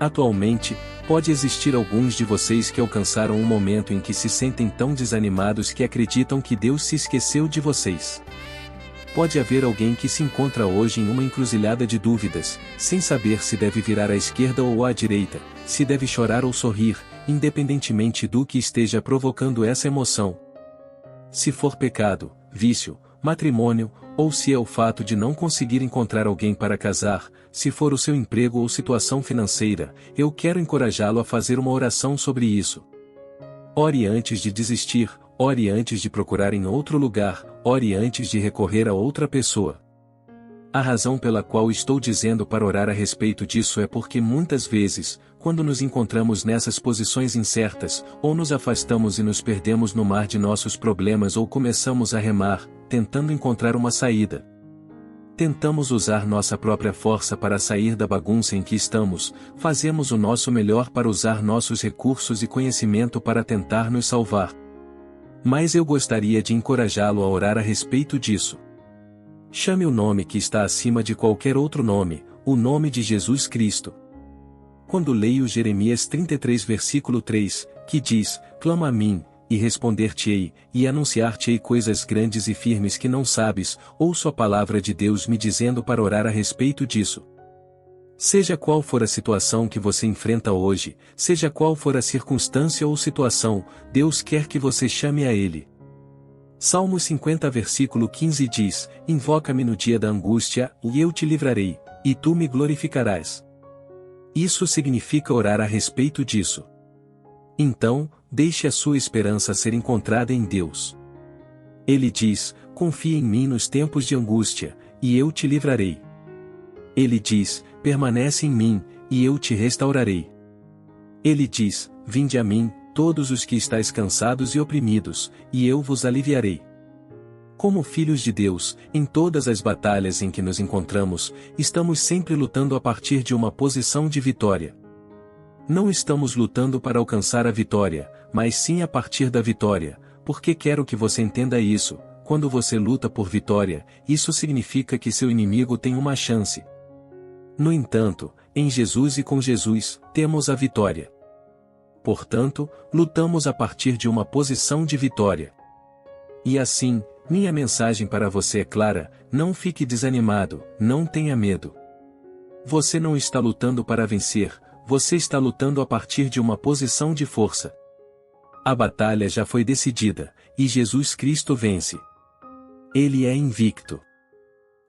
Atualmente, pode existir alguns de vocês que alcançaram um momento em que se sentem tão desanimados que acreditam que Deus se esqueceu de vocês. Pode haver alguém que se encontra hoje em uma encruzilhada de dúvidas, sem saber se deve virar à esquerda ou à direita, se deve chorar ou sorrir, independentemente do que esteja provocando essa emoção. Se for pecado, vício, matrimônio, ou se é o fato de não conseguir encontrar alguém para casar, se for o seu emprego ou situação financeira, eu quero encorajá-lo a fazer uma oração sobre isso. Ore antes de desistir, ore antes de procurar em outro lugar, ore antes de recorrer a outra pessoa. A razão pela qual estou dizendo para orar a respeito disso é porque muitas vezes, quando nos encontramos nessas posições incertas, ou nos afastamos e nos perdemos no mar de nossos problemas ou começamos a remar, tentando encontrar uma saída. Tentamos usar nossa própria força para sair da bagunça em que estamos, fazemos o nosso melhor para usar nossos recursos e conhecimento para tentar nos salvar. Mas eu gostaria de encorajá-lo a orar a respeito disso. Chame o nome que está acima de qualquer outro nome, o nome de Jesus Cristo. Quando leio Jeremias 33 versículo 3, que diz, clama a mim, e responder-te-ei, e anunciar-te-ei coisas grandes e firmes que não sabes, ouço a palavra de Deus me dizendo para orar a respeito disso. Seja qual for a situação que você enfrenta hoje, seja qual for a circunstância ou situação, Deus quer que você chame a Ele. Salmo 50 versículo 15 diz, invoca-me no dia da angústia, e eu te livrarei, e tu me glorificarás. Isso significa orar a respeito disso. Então, deixe a sua esperança ser encontrada em Deus. Ele diz, confia em mim nos tempos de angústia, e eu te livrarei. Ele diz, permanece em mim, e eu te restaurarei. Ele diz, vinde a mim, todos os que estáis cansados e oprimidos, e eu vos aliviarei. Como filhos de Deus, em todas as batalhas em que nos encontramos, estamos sempre lutando a partir de uma posição de vitória. Não estamos lutando para alcançar a vitória, mas sim a partir da vitória, porque quero que você entenda isso, quando você luta por vitória, isso significa que seu inimigo tem uma chance. No entanto, em Jesus e com Jesus, temos a vitória. Portanto, lutamos a partir de uma posição de vitória. E assim, minha mensagem para você é clara, não fique desanimado, não tenha medo. Você não está lutando para vencer, você está lutando a partir de uma posição de força. A batalha já foi decidida, e Jesus Cristo vence. Ele é invicto.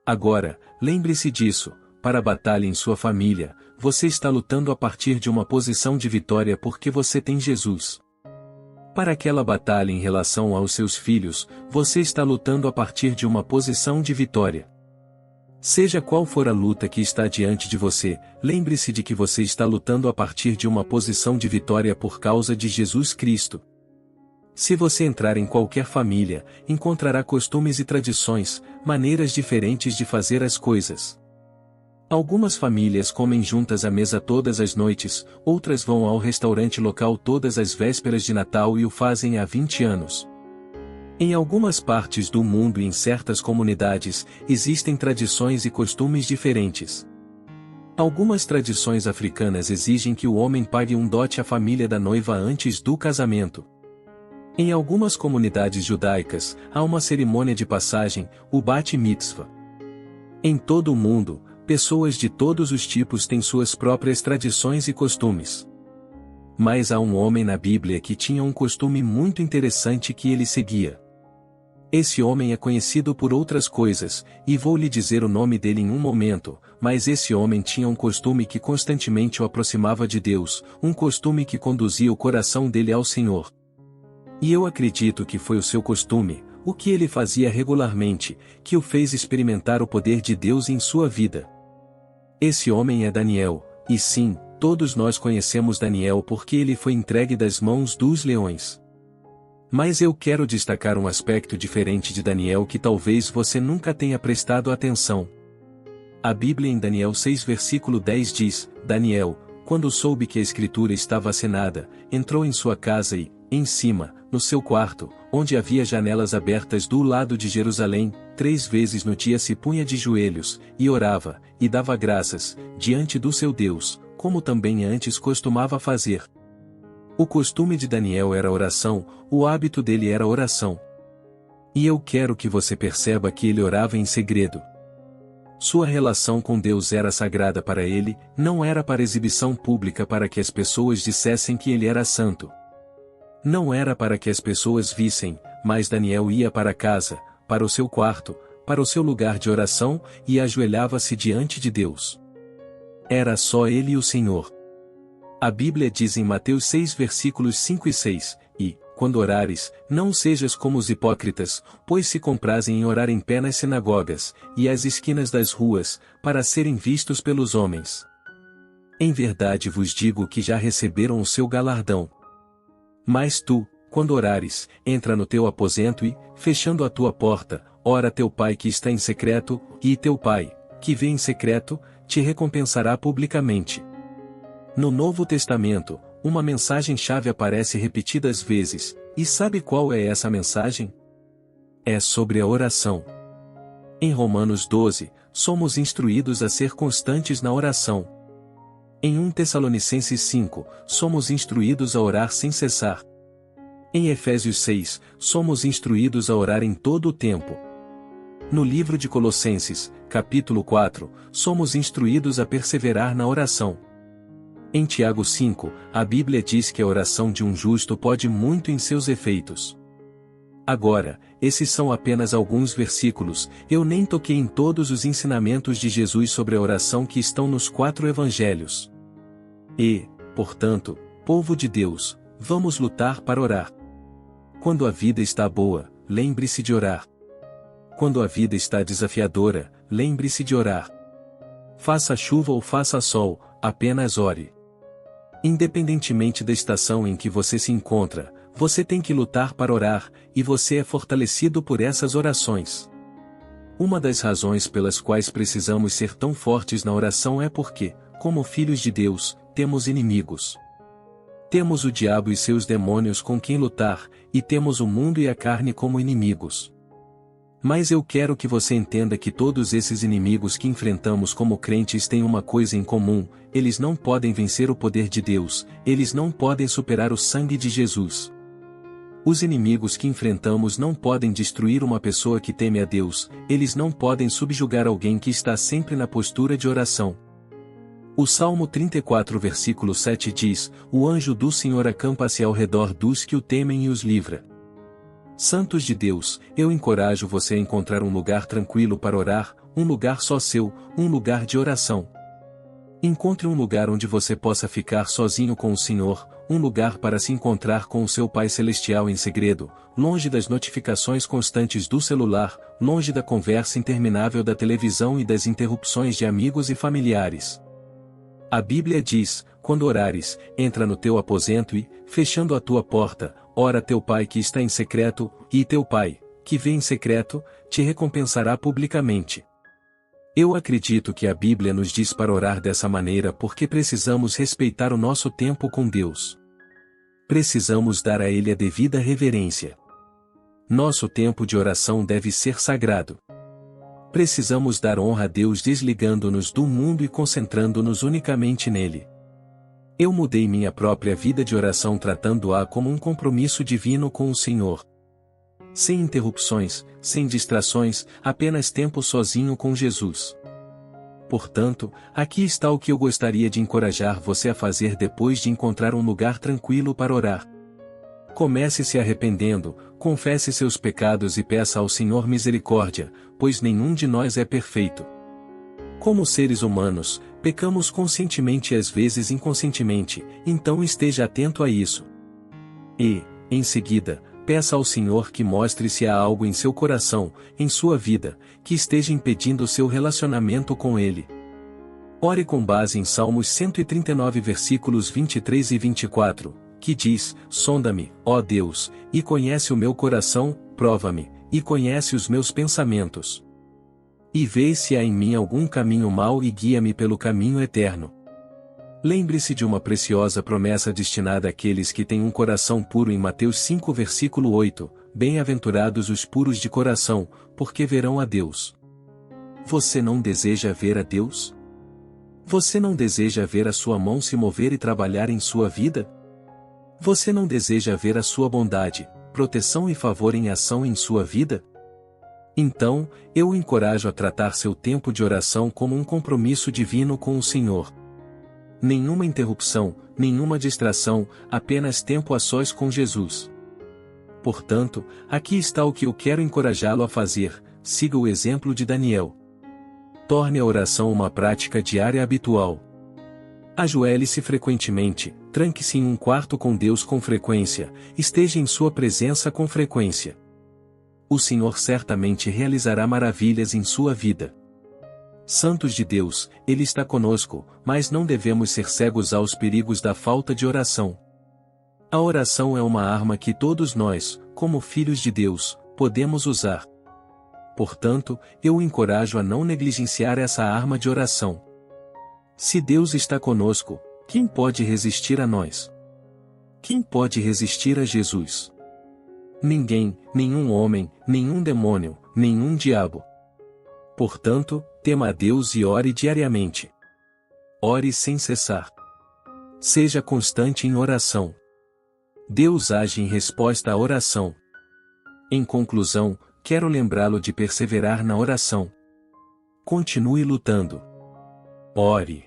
Agora, lembre-se disso, para a batalha em sua família, você está lutando a partir de uma posição de vitória porque você tem Jesus. Para aquela batalha em relação aos seus filhos, você está lutando a partir de uma posição de vitória. Seja qual for a luta que está diante de você, lembre-se de que você está lutando a partir de uma posição de vitória por causa de Jesus Cristo. Se você entrar em qualquer família, encontrará costumes e tradições, maneiras diferentes de fazer as coisas. Algumas famílias comem juntas à mesa todas as noites, outras vão ao restaurante local todas as vésperas de Natal e o fazem há 20 anos. Em algumas partes do mundo e em certas comunidades, existem tradições e costumes diferentes. Algumas tradições africanas exigem que o homem pague um dote à família da noiva antes do casamento. Em algumas comunidades judaicas, há uma cerimônia de passagem, o Bat Mitzvah. Em todo o mundo, pessoas de todos os tipos têm suas próprias tradições e costumes. Mas há um homem na Bíblia que tinha um costume muito interessante que ele seguia. Esse homem é conhecido por outras coisas, e vou lhe dizer o nome dele em um momento, mas esse homem tinha um costume que constantemente o aproximava de Deus, um costume que conduzia o coração dele ao Senhor. E eu acredito que foi o seu costume, o que ele fazia regularmente, que o fez experimentar o poder de Deus em sua vida. Esse homem é Daniel, e sim, todos nós conhecemos Daniel porque ele foi entregue das mãos dos leões. Mas eu quero destacar um aspecto diferente de Daniel que talvez você nunca tenha prestado atenção. A Bíblia em Daniel 6 versículo 10 diz, Daniel, quando soube que a escritura estava assinada, entrou em sua casa e, em cima, no seu quarto, onde havia janelas abertas do lado de Jerusalém, 3 vezes no dia se punha de joelhos, e orava, e dava graças, diante do seu Deus, como também antes costumava fazer. O costume de Daniel era oração, o hábito dele era oração. E eu quero que você perceba que ele orava em segredo. Sua relação com Deus era sagrada para ele, não era para exibição pública para que as pessoas dissessem que ele era santo. Não era para que as pessoas vissem, mas Daniel ia para casa, para o seu quarto, para o seu lugar de oração, e ajoelhava-se diante de Deus. Era só ele e o Senhor. A Bíblia diz em Mateus 6 versículos 5 e 6, e, quando orares, não sejas como os hipócritas, pois se comprazem em orar em pé nas sinagogas, e às esquinas das ruas, para serem vistos pelos homens. Em verdade vos digo que já receberam o seu galardão. Mas tu, quando orares, entra no teu aposento e, fechando a tua porta, ora a teu pai que está em secreto, e teu pai, que vê em secreto, te recompensará publicamente. No Novo Testamento, uma mensagem-chave aparece repetidas vezes, e sabe qual é essa mensagem? É sobre a oração. Em Romanos 12, somos instruídos a ser constantes na oração. Em 1 Tessalonicenses 5, somos instruídos a orar sem cessar. Em Efésios 6, somos instruídos a orar em todo o tempo. No livro de Colossenses, capítulo 4, somos instruídos a perseverar na oração. Em Tiago 5, a Bíblia diz que a oração de um justo pode muito em seus efeitos. Agora, esses são apenas alguns versículos, eu nem toquei em todos os ensinamentos de Jesus sobre a oração que estão nos 4 evangelhos. E, portanto, povo de Deus, vamos lutar para orar. Quando a vida está boa, lembre-se de orar. Quando a vida está desafiadora, lembre-se de orar. Faça chuva ou faça sol, apenas ore. Independentemente da estação em que você se encontra, você tem que lutar para orar, e você é fortalecido por essas orações. Uma das razões pelas quais precisamos ser tão fortes na oração é porque, como filhos de Deus, temos inimigos. Temos o diabo e seus demônios com quem lutar, e temos o mundo e a carne como inimigos. Mas eu quero que você entenda que todos esses inimigos que enfrentamos como crentes têm uma coisa em comum: eles não podem vencer o poder de Deus, eles não podem superar o sangue de Jesus. Os inimigos que enfrentamos não podem destruir uma pessoa que teme a Deus, eles não podem subjugar alguém que está sempre na postura de oração. O Salmo 34 versículo 7 diz: o anjo do Senhor acampa-se ao redor dos que o temem e os livra. Santos de Deus, eu encorajo você a encontrar um lugar tranquilo para orar, um lugar só seu, um lugar de oração. Encontre um lugar onde você possa ficar sozinho com o Senhor, um lugar para se encontrar com o seu Pai Celestial em segredo, longe das notificações constantes do celular, longe da conversa interminável da televisão e das interrupções de amigos e familiares. A Bíblia diz: quando orares, entra no teu aposento e, fechando a tua porta, ora teu Pai que está em secreto, e teu Pai, que vê em secreto, te recompensará publicamente. Eu acredito que a Bíblia nos diz para orar dessa maneira porque precisamos respeitar o nosso tempo com Deus. Precisamos dar a Ele a devida reverência. Nosso tempo de oração deve ser sagrado. Precisamos dar honra a Deus desligando-nos do mundo e concentrando-nos unicamente nele. Eu mudei minha própria vida de oração tratando-a como um compromisso divino com o Senhor. Sem interrupções, sem distrações, apenas tempo sozinho com Jesus. Portanto, aqui está o que eu gostaria de encorajar você a fazer depois de encontrar um lugar tranquilo para orar. Comece se arrependendo, confesse seus pecados e peça ao Senhor misericórdia, pois nenhum de nós é perfeito. Como seres humanos, pecamos conscientemente e às vezes inconscientemente, então esteja atento a isso. E, em seguida, peça ao Senhor que mostre se há algo em seu coração, em sua vida, que esteja impedindo o seu relacionamento com Ele. Ore com base em Salmos 139 versículos 23 e 24, que diz: sonda-me, ó Deus, e conhece o meu coração, prova-me, e conhece os meus pensamentos. E vê se há em mim algum caminho mau e guia-me pelo caminho eterno. Lembre-se de uma preciosa promessa destinada àqueles que têm um coração puro em Mateus 5 versículo 8, bem-aventurados os puros de coração, porque verão a Deus. Você não deseja ver a Deus? Você não deseja ver a sua mão se mover e trabalhar em sua vida? Você não deseja ver a sua bondade, proteção e favor em ação em sua vida? Então, eu o encorajo a tratar seu tempo de oração como um compromisso divino com o Senhor. Nenhuma interrupção, nenhuma distração, apenas tempo a sós com Jesus. Portanto, aqui está o que eu quero encorajá-lo a fazer: siga o exemplo de Daniel. Torne a oração uma prática diária habitual. Ajoelhe-se frequentemente, tranque-se em um quarto com Deus com frequência, esteja em sua presença com frequência. O Senhor certamente realizará maravilhas em sua vida. Santos de Deus, Ele está conosco, mas não devemos ser cegos aos perigos da falta de oração. A oração é uma arma que todos nós, como filhos de Deus, podemos usar. Portanto, eu o encorajo a não negligenciar essa arma de oração. Se Deus está conosco, quem pode resistir a nós? Quem pode resistir a Jesus? Ninguém, nenhum homem, nenhum demônio, nenhum diabo. Portanto, tema a Deus e ore diariamente. Ore sem cessar. Seja constante em oração. Deus age em resposta à oração. Em conclusão, quero lembrá-lo de perseverar na oração. Continue lutando. Ore.